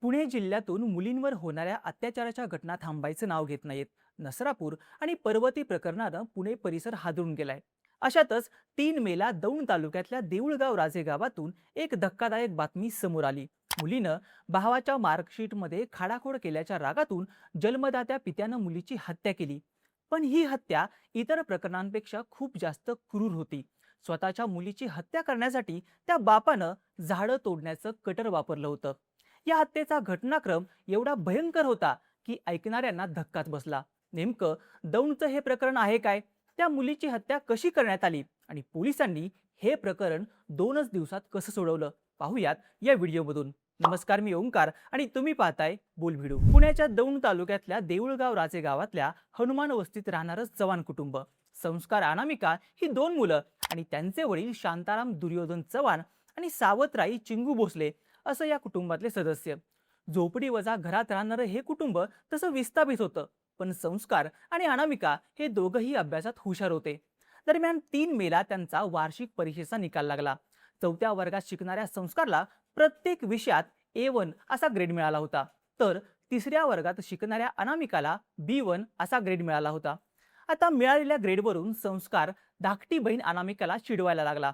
पुणे जिल्ह्यातून मुलींवर होणाऱ्या अत्याचाराच्या घटना थांबायचं नाव घेत नाहीत. नसरापूर आणि पर्वती प्रकरणानं पुणे परिसर हादरून गेलाय. अशातच 3 मेला दौंड तालुक्यातल्या देऊळगाव राजे गावातून एक धक्कादायक बातमी समोर आली. मुलीनं भावाच्या मार्कशीटमध्ये खाडाखोड केल्याच्या रागातून जन्मदात्या पित्यानं मुलीची हत्या केली. पण ही हत्या इतर प्रकरणांपेक्षा खूप जास्त क्रूर होती. स्वतःच्या मुलीची हत्या करण्यासाठी त्या बापानं झाडं तोडण्याचं कटर वापरलं होतं. या हत्येचा घटनाक्रम एवढा भयंकर होता की ऐकणाऱ्यांना धक्काच बसला. नेमकं दौंडचं हे प्रकरण आहे काय? त्या मुलीची हत्या कशी करण्यात आली आणि पोलिसांनी हे प्रकरण 2च दिवसात कसं सोडवलं, पाहूयात या व्हिडिओमधून. नमस्कार, मी ओंकार आणि तुम्ही पाहताय बोलभिडू. पुण्याच्या दौंड तालुक्यातल्या देऊळगाव राजे गावातल्या हनुमान वस्तीत राहणारं चव्हाण कुटुंब. संस्कार अनामिका ही 2 मुलं आणि त्यांचे वडील शांताराम दुर्योधन चव्हाण आणि सावत्राई चिंगू भोसले असं या कुटुंबातले सदस्य. झोपडी वजा घरात राहणारं हे कुटुंब तसं विस्थापित होतं. पण संस्कार आणि अनामिका हे दोघंही अभ्यासात हुशार होते. दरम्यान 3 मेला त्यांचा वार्षिक परीक्षेचा निकाल लागला. 4थ्या वर्गात शिकणाऱ्या संस्कारला प्रत्येक विषयात A1 असा ग्रेड मिळाला होता, तर 3ऱ्या वर्गात शिकणाऱ्या अनामिकाला B1 असा ग्रेड मिळाला होता. आता मिळालेल्या ग्रेडवरून संस्कार धाकटी बहीण अनामिकाला चिडवायला लागला.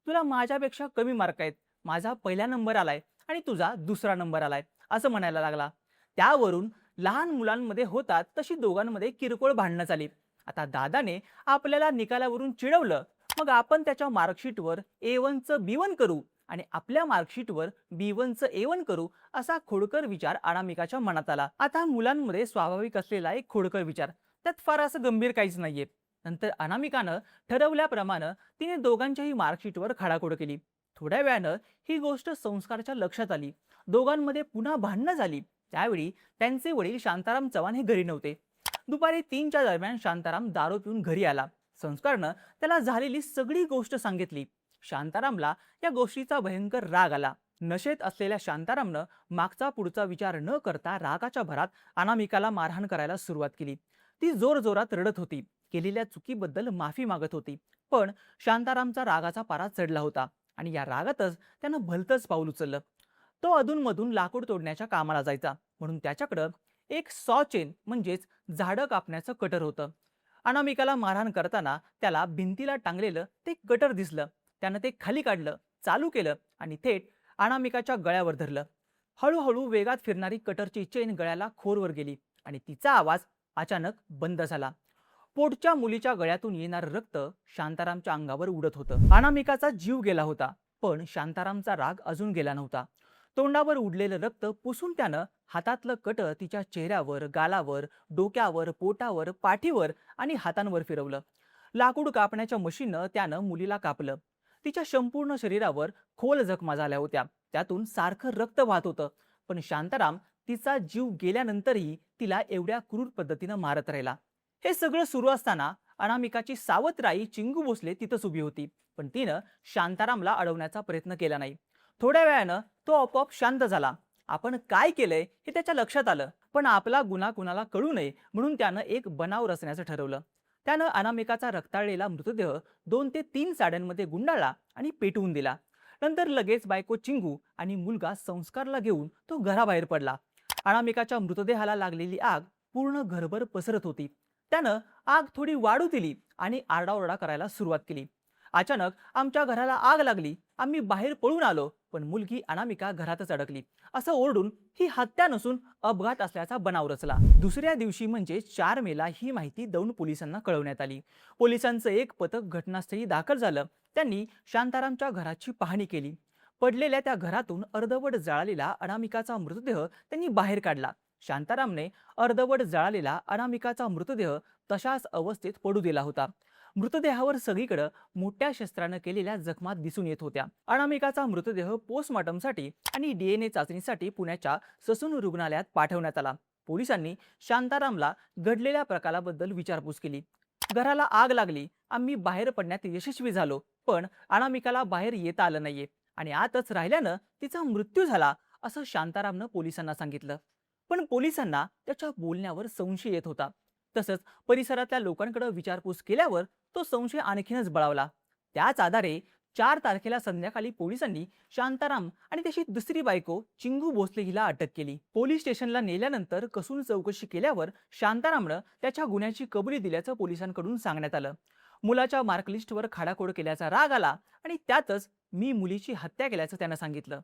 तुला माझ्यापेक्षा कमी मार्क आहेत, माझा पहिला नंबर आलाय आणि तुझा दुसरा नंबर आलाय, असं म्हणायला लागला. त्यावरून लहान मुलांमध्ये होतात तशी दोघांमध्ये किरकोळ भांडणं झाली. आता दादाने आपल्याला निकालावरून चिडवलं, मग आपण त्याच्या मार्कशीटवर A1चं B1 करू आणि आपल्या मार्कशीटवर B1चं A1 करू, असा खोडकर विचार अनामिकाच्या मनात आला. आता मुलांमध्ये स्वाभाविक असलेला एक खोडकर विचार, त्यात फार असं गंभीर काहीच नाहीये. नंतर अनामिकानं ठरवल्याप्रमाणे तिने दोघांच्याही मार्कशीटवर खाडाखोड केली. थोड्या वेळानं ही गोष्ट संस्कारच्या लक्षात आली. दोघांमध्ये पुन्हा भांडणं झाली. त्यावेळी त्यांचे वडील शांताराम चव्हाण हे घरी नव्हते. दुपारी 3च्या दरम्यान शांताराम दारू पिऊन घरी आला. संस्कारनं त्याला झालेली सगळी गोष्ट सांगितली. शांतारामला या गोष्टीचा भयंकर राग आला. नशेत असलेल्या शांतारामनं मागचा पुढचा विचार न करता रागाच्या भरात अनामिकाला मारहाण करायला सुरुवात केली. ती जोरजोरात रडत होती. केलेल्या चुकीबद्दल माफी मागत होती. पण शांतारामचा रागाचा पारा चढला होता आणि या रागातच त्यानं भलतंच पाऊल उचललं. तो अधूनमधून लाकूड तोडण्याच्या कामाला जायचा, म्हणून त्याच्याकडं एक सॉ चेन म्हणजेच झाडं कापण्याचं कटर होतं. अनामिकाला मारहाण करताना त्याला भिंतीला टांगलेलं ते कटर दिसलं. त्यानं ते खाली काढलं, चालू केलं आणि थेट अनामिकाच्या गळ्यावर धरलं. हळूहळू वेगात फिरणारी कटरची चेन गळ्याला खोरवर गेली आणि तिचा आवाज अचानक बंद झाला. पोटच्या मुलीच्या गळ्यातून येणारं रक्त शांतारामच्या अंगावर उडत होतं. अनामिकाचा जीव गेला होता, पण शांतारामचा राग अजून गेला नव्हता. तोंडावर उडलेलं रक्त पुसून त्यानं हातातलं कटर तिच्या चेहऱ्यावर, गालावर, डोक्यावर, पोटावर, पाठीवर आणि हातांवर फिरवलं. लाकूड कापण्याच्या मशीननं त्यानं मुलीला कापलं. तिच्या संपूर्ण शरीरावर खोल जखमा झाल्या होत्या. त्यातून सारखं रक्त वाहत होतं. पण शांताराम तिचा जीव गेल्यानंतरही तिला एवढ्या क्रूर पद्धतीनं मारत राहिला. हे सगळं सुरू असताना अनामिकाची सावत्राई चिंगू भोसले तिथंच उभी होती. पण तिनं शांतारामला अडवण्याचा प्रयत्न केला नाही. थोड्या वेळानं तो आपोआप शांत झाला. आपण काय केलंय हे त्याच्या लक्षात आलं, पण आपला गुन्हा कुणाला कळू नये म्हणून त्यानं एक बनाव रचण्याचं ठरवलं. त्यानं अनामिकाचा रक्ताळलेला मृतदेह 2 ते 3 साड्यांमध्ये गुंडाळला आणि पेटवून दिला. नंतर लगेच बायको चिंगू आणि मुलगा संस्कारला घेऊन तो घराबाहेर पडला. अनामिकाच्या मृतदेहाला लागलेली आग पूर्ण घरभर पसरत होती. त्यानं आग थोडी वाढू दिली आणि आरडाओरडा करायला सुरुवात केली. अचानक आमच्या घराला आग लागली, आम्ही बाहेर पळून आलो, पण मुलगी अनामिका घरातच अडकली, असं ओरडून ही हत्या नसून अपघात असल्याचा बनाव रचला. दुसऱ्या दिवशी म्हणजे 4 मेला ही माहिती दौंड पोलिसांना कळवण्यात आली. पोलिसांचं एक पथक घटनास्थळी दाखल झालं. त्यांनी शांतारामच्या घराची पाहणी केली. पडलेल्या त्या घरातून अर्धवट जळालेला अनामिकाचा मृतदेह त्यांनी बाहेर काढला. शांतारामने अर्धवट जळालेला अनामिकाचा मृतदेह तशाच अवस्थेत पडू दिला होता. मृतदेहावर सगळीकडे मोठ्या शस्त्रानं केलेल्या जखमा दिसून येत होत्या. अनामिकाचा मृतदेह पोस्टमॉर्टमसाठी आणि DNA चाचणीसाठी पुण्याच्या ससून रुग्णालयात पाठवण्यात आला. पोलिसांनी शांतारामला घडलेल्या प्रकाराबद्दल विचारपूस केली. घराला आग लागली, आम्ही बाहेर पडण्यात यशस्वी झालो, पण अनामिकाला बाहेर येता आलं नाहीये आणि आतच राहिल्यानं तिचा मृत्यू झाला, असं शांतारामनं पोलिसांना सांगितलं. पण पोलिसांना त्याच्या बोलण्यावर संशय येत होता. तसंच परिसरातल्या लोकांकडे विचारपूस केल्यावर तो संशय आणखीनच बळावला. त्याच आधारे 4 तारखेला संध्याकाळी पोलिसांनी शांताराम आणि त्याची दुसरी बायको चिंगू भोसले हिला अटक केली. पोलीस स्टेशनला नेल्यानंतर कसून चौकशी केल्यावर शांतारामनं त्याच्या गुन्ह्याची कबुली दिल्याचं पोलिसांकडून सांगण्यात आलं. मुलाच्या मार्कलिस्टवर खाडाखोड केल्याचा राग आला आणि त्यातच मी मुलीची हत्या केल्याचं त्यानं सांगितलं.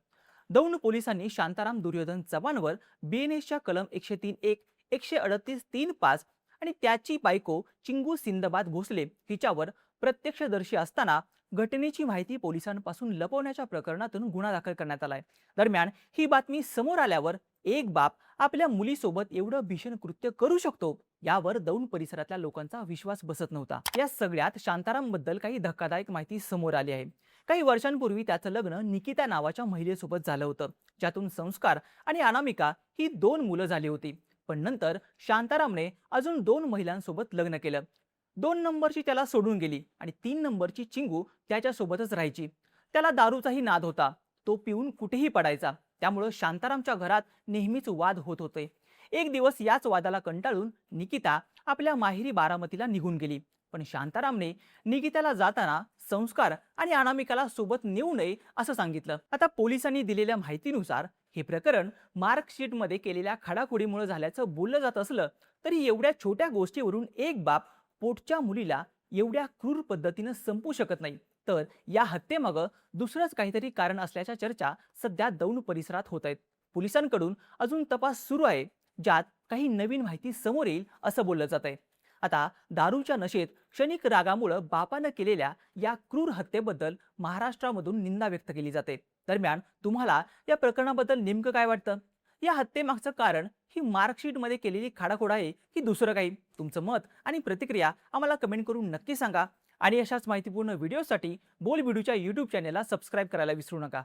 दौंड पोलिसांनी शांताराम दुर्योधन चव्हाणवर बीएनएसच्या कलम 103.1, 138.3.5 आणि त्याची बायको चिंगू सिंदबाद भोसले हिच्यावर प्रत्यक्षदर्शी असताना घटनेची माहिती पोलिसांपासून लपवण्याच्या प्रकरणातून गुन्हा दाखल करण्यात आलाय. दरम्यान ही बातमी समोर आल्यावर एक बाप आपल्या मुलीसोबत एवढं भीषण कृत्य करू शकतो यावर दौंड परिसरातल्या लोकांचा विश्वास बसत नव्हता. या सगळ्यात शांताराम बद्दल काही धक्कादायक माहिती समोर आली आहे. काही वर्षांपूर्वी त्याचं लग्न निकिता नावाच्या महिलेसोबत झालं होतं, ज्यातून संस्कार आणि अनामिका ही 2 मुलं झाली होती. पण नंतर शांतारामने अजून 2 महिलांसोबत लग्न केलं. 2 नंबरची त्याला सोडून गेली आणि 3 नंबरची चिंगू त्याच्यासोबतच राहायची. त्याला दारूचाही नाद होता. तो पिऊन कुठेही पडायचा. त्यामुळं शांतारामच्या घरात नेहमीच वाद होत होते. एक दिवस याच वादाला कंटाळून निकिता आपल्या माहेरी बारामतीला निघून गेली. पण शांतारामने निकिताला जाताना संस्कार आणि अनामिकाला सोबत नेऊ नये असं सांगितलं. आता पोलिसांनी दिलेल्या माहितीनुसार हे प्रकरण मार्कशीटमध्ये केलेल्या खडाखोडीमुळे झाल्याचं बोललं जात असलं तरी एवढ्या छोट्या गोष्टीवरून एक बाप पोटच्या मुलीला एवढ्या क्रूर पद्धतीनं संपू शकत नाही. तर या हत्येमागं दुसरंच काहीतरी कारण असल्याच्या चर्चा सध्या दौंड परिसरात होत आहेत. पोलिसांकडून अजून तपास सुरू आहे, ज्यात काही नवीन माहिती समोर येईल असं बोललं जात आहे. आता दारूच्या नशेत क्षणिक रागामुळे बापानं केलेल्या या क्रूर हत्येबद्दल महाराष्ट्रामधून निंदा व्यक्त केली जाते. दरम्यान तुम्हाला या प्रकरणाबद्दल नेमकं काय वाटतं? या हत्येमागचं कारण ही मार्कशीटमध्ये केलेली खाडाखोड आहे की दुसरं काही? तुमचं मत आणि प्रतिक्रिया आम्हाला कमेंट करून नक्की सांगा. आणि अशाच माहितीपूर्ण व्हिडिओसाठी बोलबिडूच्या YouTube चॅनेलला सबस्क्राईब करायला विसरू नका.